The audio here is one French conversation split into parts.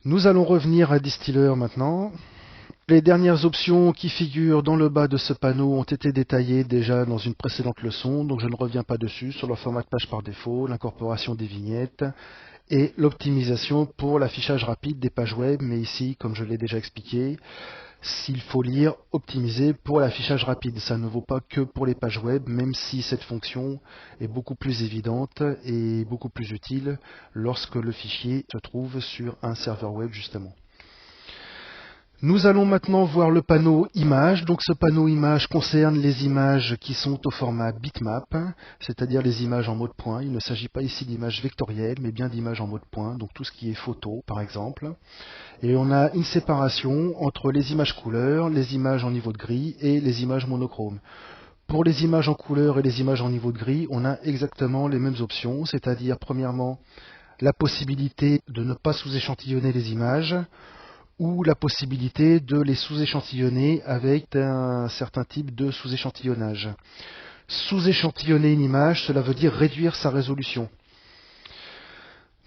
Nous allons revenir à Distiller maintenant. Les dernières options qui figurent dans le bas de ce panneau ont été détaillées déjà dans une précédente leçon, donc je ne reviens pas dessus, sur le format de page par défaut, l'incorporation des vignettes et l'optimisation pour l'affichage rapide des pages web, mais ici, comme je l'ai déjà expliqué, s'il faut lire optimiser pour l'affichage rapide. Ça ne vaut pas que pour les pages web, même si cette fonction est beaucoup plus évidente et beaucoup plus utile lorsque le fichier se trouve sur un serveur web justement. Nous allons maintenant voir le panneau images. Donc ce panneau images concerne les images qui sont au format bitmap, c'est-à-dire les images en mode point. Il ne s'agit pas ici d'images vectorielles, mais bien d'images en mode point, donc tout ce qui est photo par exemple. Et on a une séparation entre les images couleurs, les images en niveau de gris et les images monochromes. Pour les images en couleur et les images en niveau de gris, on a exactement les mêmes options, c'est-à-dire premièrement la possibilité de ne pas sous-échantillonner les images, ou la possibilité de les sous-échantillonner avec un certain type de sous-échantillonnage. Sous-échantillonner une image, cela veut dire réduire sa résolution.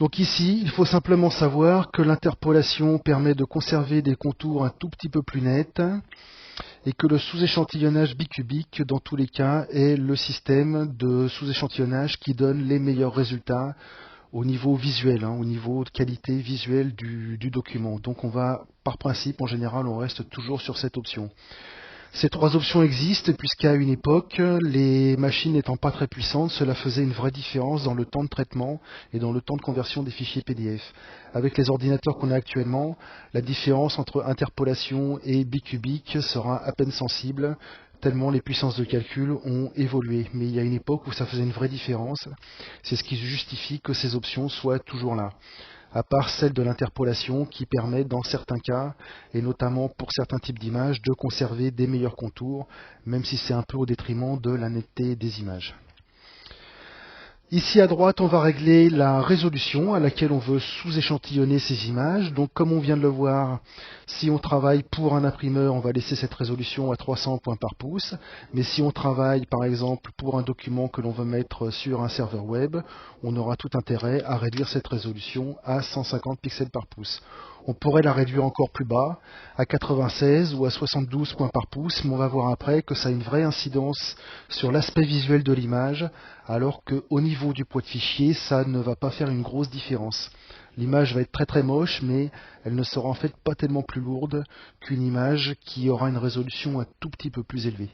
Donc ici, il faut simplement savoir que l'interpolation permet de conserver des contours un tout petit peu plus nets et que le sous-échantillonnage bicubique, dans tous les cas, est le système de sous-échantillonnage qui donne les meilleurs résultats au niveau visuel, au niveau de qualité visuelle du document. Donc on va, par principe, en général, on reste toujours sur cette option. Ces trois options existent puisqu'à une époque, les machines n'étant pas très puissantes, cela faisait une vraie différence dans le temps de traitement et dans le temps de conversion des fichiers PDF. Avec les ordinateurs qu'on a actuellement, la différence entre interpolation et bicubique sera à peine sensible, tellement les puissances de calcul ont évolué. Mais il y a une époque où ça faisait une vraie différence. C'est ce qui justifie que ces options soient toujours là, à part celle de l'interpolation qui permet dans certains cas, et notamment pour certains types d'images, de conserver des meilleurs contours, même si c'est un peu au détriment de la netteté des images. Ici à droite, on va régler la résolution à laquelle on veut sous-échantillonner ces images. Donc comme on vient de le voir, si on travaille pour un imprimeur, on va laisser cette résolution à 300 points par pouce. Mais si on travaille par exemple pour un document que l'on veut mettre sur un serveur web, on aura tout intérêt à réduire cette résolution à 150 pixels par pouce. On pourrait la réduire encore plus bas, à 96 ou à 72 points par pouce, mais on va voir après que ça a une vraie incidence sur l'aspect visuel de l'image, alors qu'au niveau du poids de fichier, ça ne va pas faire une grosse différence. L'image va être très très moche, mais elle ne sera en fait pas tellement plus lourde qu'une image qui aura une résolution un tout petit peu plus élevée.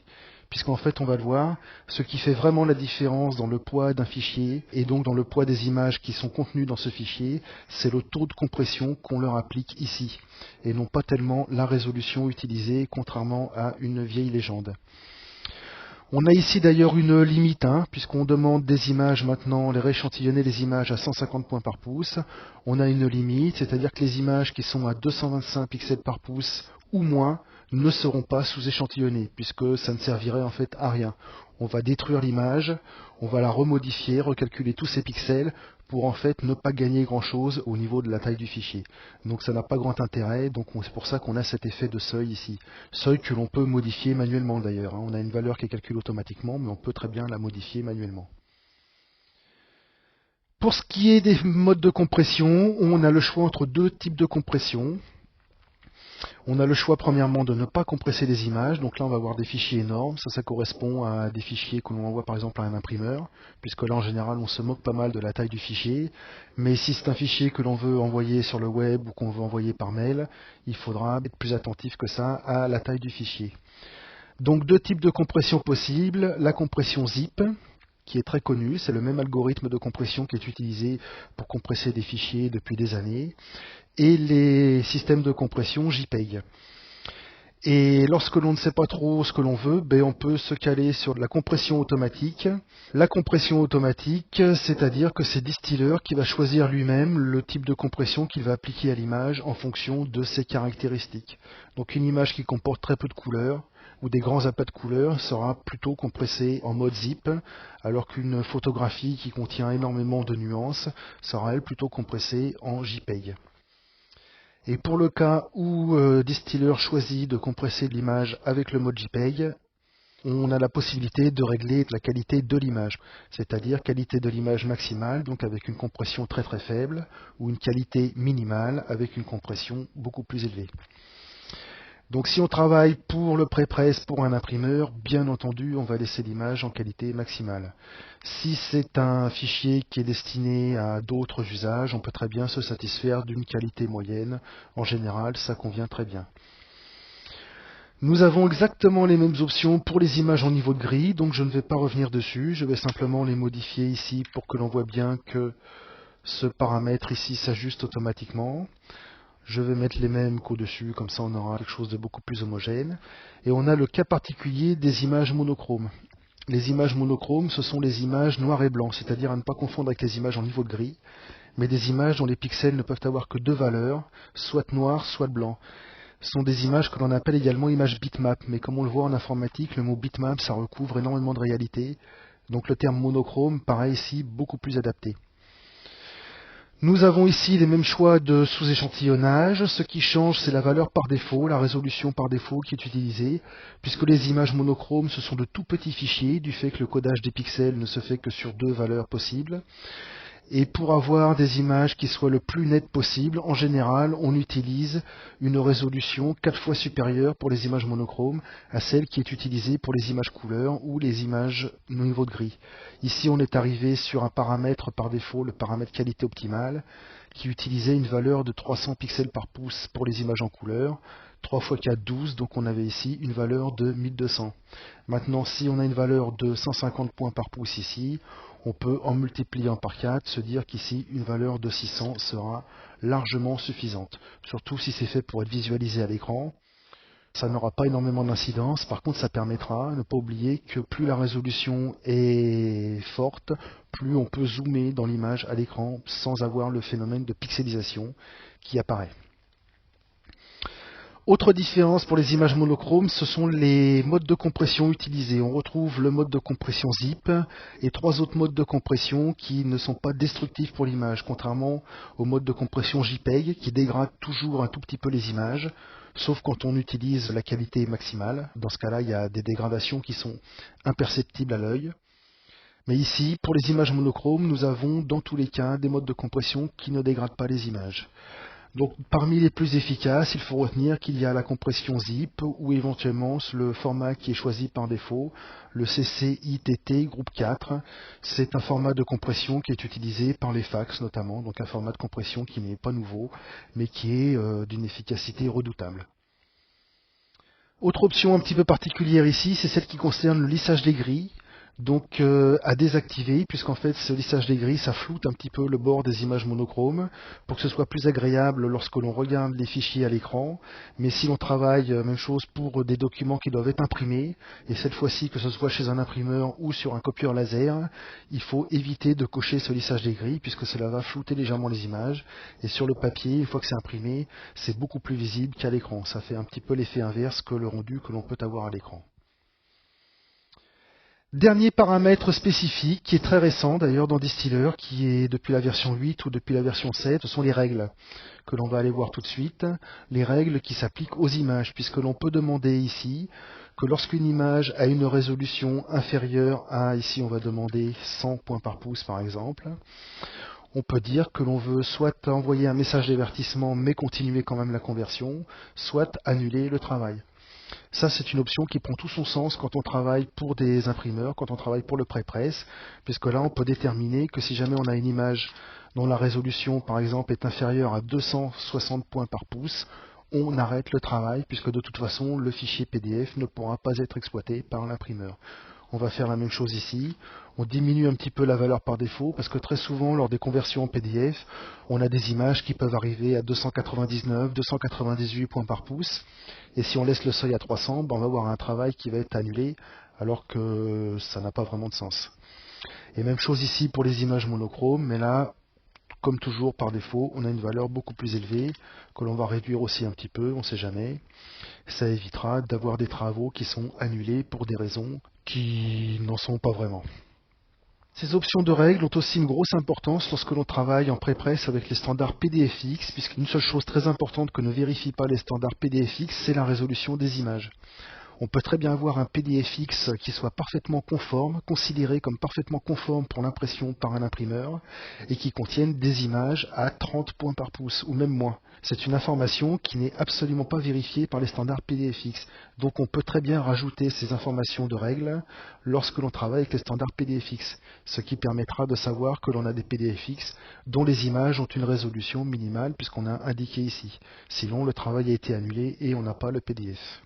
Puisqu'en fait, on va le voir, ce qui fait vraiment la différence dans le poids d'un fichier, et donc dans le poids des images qui sont contenues dans ce fichier, c'est le taux de compression qu'on leur applique ici, et non pas tellement la résolution utilisée, contrairement à une vieille légende. On a ici d'ailleurs une limite, puisqu'on demande des images maintenant, les rééchantillonner les images à 150 points par pouce. On a une limite, c'est-à-dire que les images qui sont à 225 pixels par pouce ou moins ne seront pas sous-échantillonnées, puisque ça ne servirait en fait à rien. On va détruire l'image, on va la remodifier, recalculer tous ces pixels pour en fait ne pas gagner grand chose au niveau de la taille du fichier. Donc ça n'a pas grand intérêt, donc c'est pour ça qu'on a cet effet de seuil ici. Seuil que l'on peut modifier manuellement d'ailleurs. On a une valeur qui est calculée automatiquement, mais on peut très bien la modifier manuellement. Pour ce qui est des modes de compression, on a le choix entre deux types de compression. On a le choix premièrement de ne pas compresser les images, donc là on va avoir des fichiers énormes, ça correspond à des fichiers que l'on envoie par exemple à un imprimeur, puisque là en général on se moque pas mal de la taille du fichier, mais si c'est un fichier que l'on veut envoyer sur le web ou qu'on veut envoyer par mail, il faudra être plus attentif que ça à la taille du fichier. Donc deux types de compression possibles, la compression zip, qui est très connue, c'est le même algorithme de compression qui est utilisé pour compresser des fichiers depuis des années, et les systèmes de compression JPEG. Et lorsque l'on ne sait pas trop ce que l'on veut, on peut se caler sur de la compression automatique. La compression automatique, c'est-à-dire que c'est Distiller qui va choisir lui-même le type de compression qu'il va appliquer à l'image en fonction de ses caractéristiques. Donc une image qui comporte très peu de couleurs ou des grands aplats de couleurs sera plutôt compressée en mode zip, alors qu'une photographie qui contient énormément de nuances sera elle plutôt compressée en JPEG. Et pour le cas où Distiller choisit de compresser l'image avec le mode JPEG, on a la possibilité de régler la qualité de l'image, c'est-à-dire qualité de l'image maximale, donc avec une compression très très faible, ou une qualité minimale avec une compression beaucoup plus élevée. Donc si on travaille pour le pré-presse pour un imprimeur, bien entendu, on va laisser l'image en qualité maximale. Si c'est un fichier qui est destiné à d'autres usages, on peut très bien se satisfaire d'une qualité moyenne. En général, ça convient très bien. Nous avons exactement les mêmes options pour les images en niveau de gris, donc je ne vais pas revenir dessus, je vais simplement les modifier ici pour que l'on voit bien que ce paramètre ici s'ajuste automatiquement. Je vais mettre les mêmes qu'au-dessus, comme ça on aura quelque chose de beaucoup plus homogène. Et on a le cas particulier des images monochromes. Les images monochromes, ce sont les images noires et blancs, c'est-à-dire à ne pas confondre avec les images en niveau de gris, mais des images dont les pixels ne peuvent avoir que deux valeurs, soit noir, soit blanc. Ce sont des images que l'on appelle également images bitmap, mais comme on le voit en informatique, le mot bitmap, ça recouvre énormément de réalité, donc le terme monochrome paraît ici beaucoup plus adapté. Nous avons ici les mêmes choix de sous-échantillonnage. Ce qui change, c'est la valeur par défaut, la résolution par défaut qui est utilisée, puisque les images monochromes, ce sont de tout petits fichiers, du fait que le codage des pixels ne se fait que sur deux valeurs possibles. Et pour avoir des images qui soient le plus nettes possible, en général, on utilise une résolution 4 fois supérieure pour les images monochromes à celle qui est utilisée pour les images couleurs ou les images au niveau de gris. Ici, on est arrivé sur un paramètre par défaut, le paramètre qualité optimale, qui utilisait une valeur de 300 pixels par pouce pour les images en couleur, 3 x 4, 12, donc on avait ici une valeur de 1200. Maintenant, si on a une valeur de 150 points par pouce ici, on peut, en multipliant par 4, se dire qu'ici, une valeur de 600 sera largement suffisante. Surtout si c'est fait pour être visualisé à l'écran. Ça n'aura pas énormément d'incidence. Par contre, ça permettra de ne pas oublier que plus la résolution est forte, plus on peut zoomer dans l'image à l'écran sans avoir le phénomène de pixelisation qui apparaît. Autre différence pour les images monochromes, ce sont les modes de compression utilisés. On retrouve le mode de compression zip et trois autres modes de compression qui ne sont pas destructifs pour l'image, contrairement au mode de compression JPEG qui dégrade toujours un tout petit peu les images, sauf quand on utilise la qualité maximale. Dans ce cas-là, il y a des dégradations qui sont imperceptibles à l'œil. Mais ici, pour les images monochromes, nous avons dans tous les cas des modes de compression qui ne dégradent pas les images. Donc parmi les plus efficaces, il faut retenir qu'il y a la compression zip ou éventuellement le format qui est choisi par défaut, le CCITT groupe 4. C'est un format de compression qui est utilisé par les fax notamment, donc un format de compression qui n'est pas nouveau, mais qui est d'une efficacité redoutable. Autre option un petit peu particulière ici, c'est celle qui concerne le lissage des grilles. Donc à désactiver, puisqu'en fait ce lissage des grilles, ça floute un petit peu le bord des images monochromes, pour que ce soit plus agréable lorsque l'on regarde les fichiers à l'écran. Mais si l'on travaille, même chose pour des documents qui doivent être imprimés, et cette fois-ci que ce soit chez un imprimeur ou sur un copieur laser, il faut éviter de cocher ce lissage des grilles, puisque cela va flouter légèrement les images. Et sur le papier, une fois que c'est imprimé, c'est beaucoup plus visible qu'à l'écran. Ça fait un petit peu l'effet inverse que le rendu que l'on peut avoir à l'écran. Dernier paramètre spécifique, qui est très récent d'ailleurs dans Distiller, qui est depuis la version 8 ou depuis la version 7, ce sont les règles, que l'on va aller voir tout de suite. Les règles qui s'appliquent aux images, puisque l'on peut demander ici que lorsqu'une image a une résolution inférieure à, ici on va demander 100 points par pouce par exemple, on peut dire que l'on veut soit envoyer un message d'avertissement mais continuer quand même la conversion, soit annuler le travail. Ça, c'est une option qui prend tout son sens quand on travaille pour des imprimeurs, quand on travaille pour le pré-presse, puisque là, on peut déterminer que si jamais on a une image dont la résolution, par exemple, est inférieure à 260 points par pouce, on arrête le travail, puisque de toute façon, le fichier PDF ne pourra pas être exploité par l'imprimeur. On va faire la même chose ici. On diminue un petit peu la valeur par défaut parce que très souvent, lors des conversions en PDF, on a des images qui peuvent arriver à 299, 298 points par pouce. Et si on laisse le seuil à 300, on va avoir un travail qui va être annulé alors que ça n'a pas vraiment de sens. Et même chose ici pour les images monochromes, mais là, comme toujours par défaut, on a une valeur beaucoup plus élevée que l'on va réduire aussi un petit peu, on ne sait jamais. Ça évitera d'avoir des travaux qui sont annulés pour des raisons qui n'en sont pas vraiment. Ces options de règles ont aussi une grosse importance lorsque l'on travaille en pré-presse avec les standards PDFX, puisqu'une seule chose très importante que ne vérifient pas les standards PDFX, c'est la résolution des images. On peut très bien avoir un PDFX qui soit parfaitement conforme, considéré comme parfaitement conforme pour l'impression par un imprimeur, et qui contienne des images à 30 points par pouce, ou même moins. C'est une information qui n'est absolument pas vérifiée par les standards PDFX. Donc on peut très bien rajouter ces informations de règles lorsque l'on travaille avec les standards PDFX, ce qui permettra de savoir que l'on a des PDFX dont les images ont une résolution minimale puisqu'on a indiqué ici. Sinon le travail a été annulé et on n'a pas le PDF.